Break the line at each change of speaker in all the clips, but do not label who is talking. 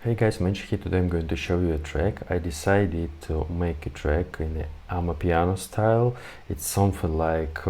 Hey guys, Mensch here. Today I'm going to show you a track. I decided to make a track in the Amapiano style. It's something like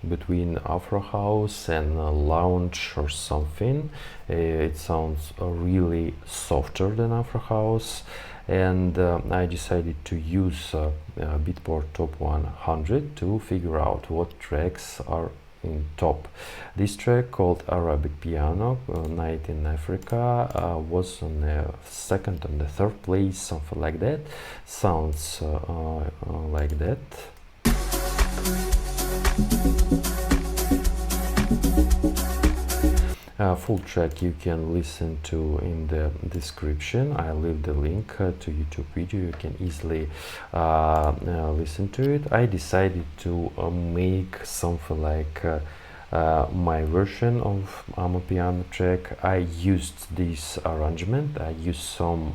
between Afro House and lounge or something. It sounds really softer than Afro House, and I decided to use Beatport Top 100 to figure out what tracks are in top. This track called Amapiano, Night in Africa, was on the second and the third place, something like that. Sounds like that. Full track you can listen to in the description. I leave the link to YouTube video. You can easily listen to it. I decided to make something like my version of Amapiano track. I used this arrangement. I used some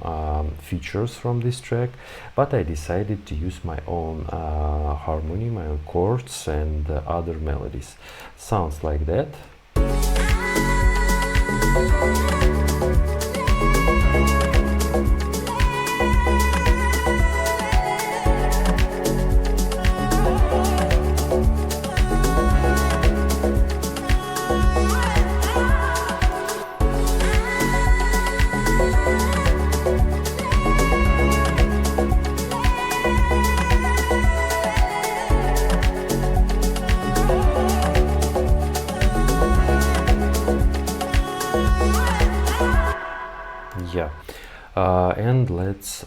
features from this track, but I decided to use my own harmony, my own chords and other melodies. Sounds like that. Yeah, and let's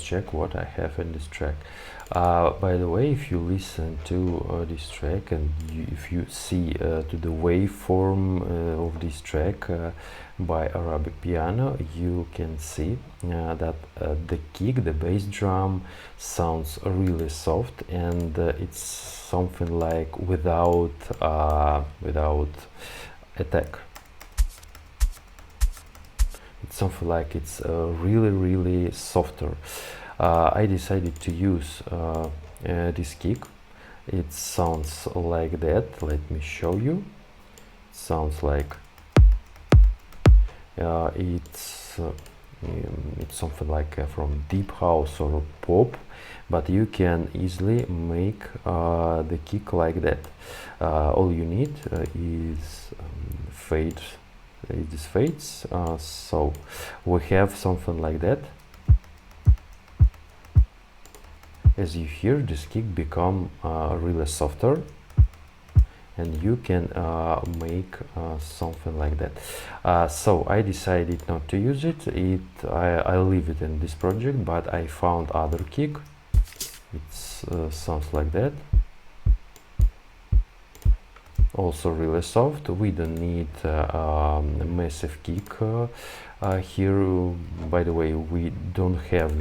check what I have in this track. By the way, if you listen to this track and if you see to the waveform of this track by Amapiano, you can see that the kick, the bass drum, sounds really soft, and it's something like without attack. It's something like it's really softer. I decided to use this kick. It sounds like that. Let me show you. It sounds like it's something like from deep house or pop, but you can easily make the kick like that. All you need is fade. This fades, so we have something like that. As you hear, this kick become really softer, and you can make something like that. So I decided not to use it. I leave it in this project, but I found other kick. It sounds like that. Also really soft. We don't need a massive kick here. By the way, we don't have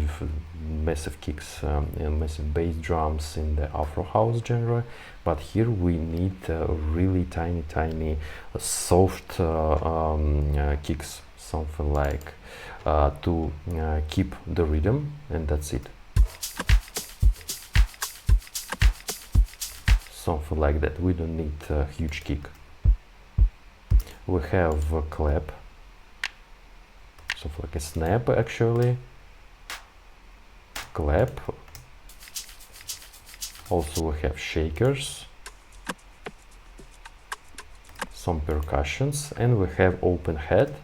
massive kicks and massive bass drums in the Afro House genre, but here we need really tiny soft kicks, something like to keep the rhythm, and that's it. Something like that. We don't need a huge kick. We have a clap, something like a snap actually. Clap. Also we have shakers, some percussions, and we have open head.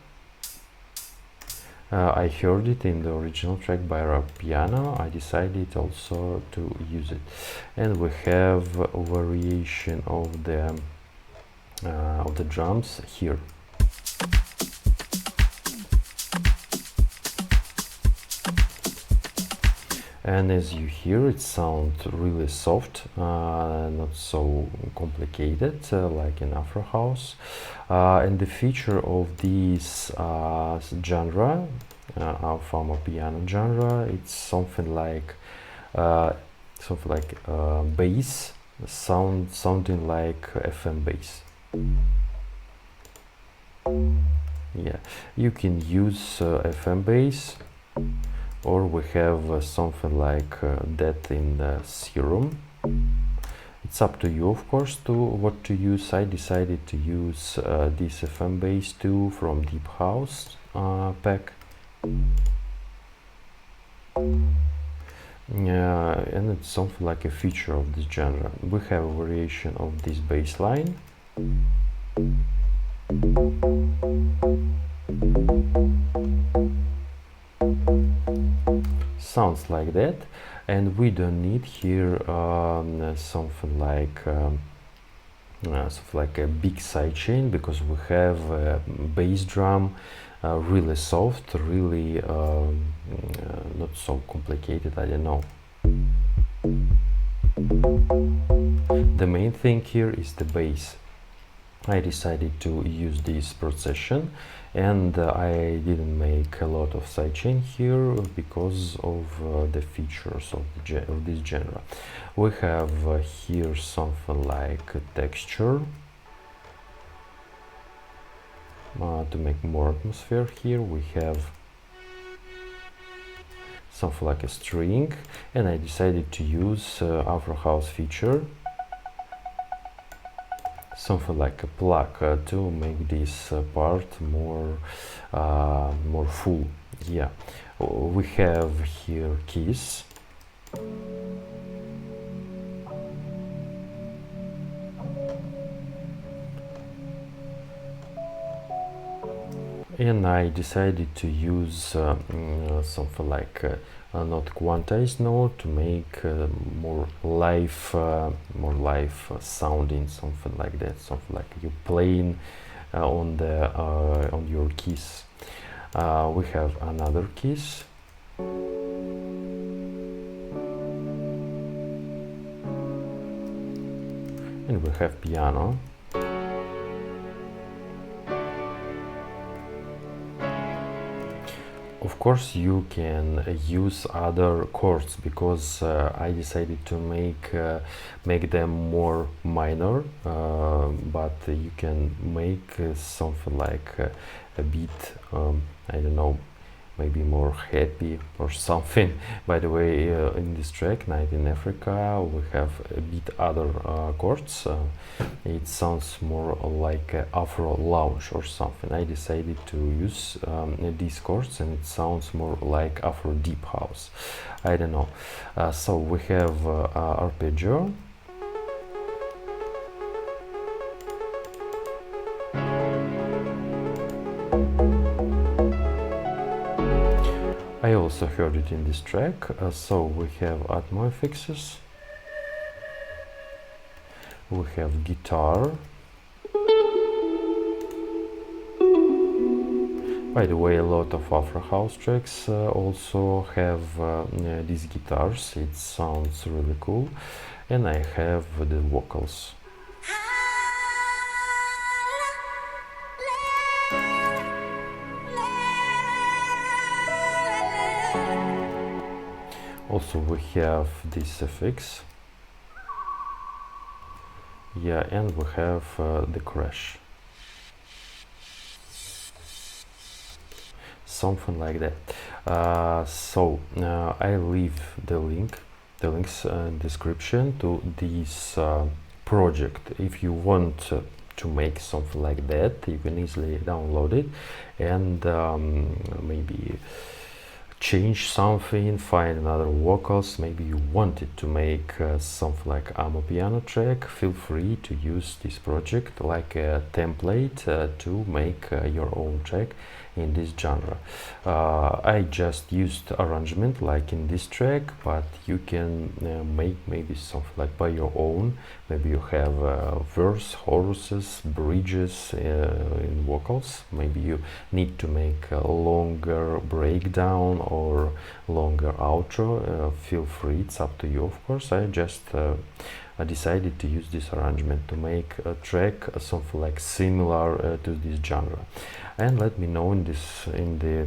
I heard it in the original track by Amapiano. I decided also to use it, and we have a variation of the drums here. And as you hear, it sounds really soft, not so complicated like in Afro House. And the feature of this genre, of Amapiano genre, it's something like bass, sounding like FM bass. Yeah, you can use FM bass, or we have something like that in Serum. It's up to you, of course, to what to use. I decided to use this FM Bass 2 from Deep House pack. And it's something like a feature of this genre. We have a variation of this bass line. Sounds like that, and we don't need here something like a big sidechain, because we have a bass drum, really soft, really not so complicated, I don't know. The main thing here is the bass. I decided to use this procession, and I didn't make a lot of sidechain here because of the features of this genre. We have here something like a texture to make more atmosphere. Here we have something like a string, and I decided to use Afro House feature, something like a plug, to make this part more full. Yeah, we have here keys, and I decided to use something like not quantized note to make more live sounding, something like that, something like you playing on your keys. We have another keys, and we have piano. Of course, you can use other chords, because I decided to make them more minor, but you can make something like a bit, I don't know, maybe more happy or something. By the way, in this track, Night in Africa, we have a bit other chords. It sounds more like Afro lounge or something. I decided to use these chords, and it sounds more like Afro deep house. I don't know. So we have arpeggio. I also heard it in this track. So we have Atmo fixes, we have guitar. By the way, a lot of Afro House tracks also have these guitars. It sounds really cool. And I have the vocals. Also we have this effects. Yeah, and we have the crash. Something like that. I leave the links in description to this project. If you want to make something like that, you can easily download it and maybe change something, find another vocals. Maybe you wanted to make something like Amapiano track. Feel free to use this project like a template to make your own track in this genre. I just used arrangement like in this track, but you can make maybe something like by your own. Maybe you have verse, choruses, bridges in vocals. Maybe you need to make a longer breakdown or longer outro. Feel free, it's up to you, of course. I just I decided to use this arrangement to make a track something like similar to this genre. And let me know in the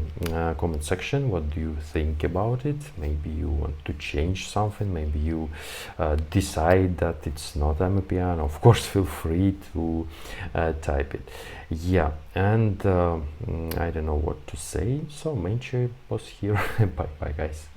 comment section what do you think about it. Maybe you want to change something, maybe you decide that it's not Amapiano. Of course, feel free to type it. Yeah, and I don't know what to say, so Menche was here. Bye bye guys.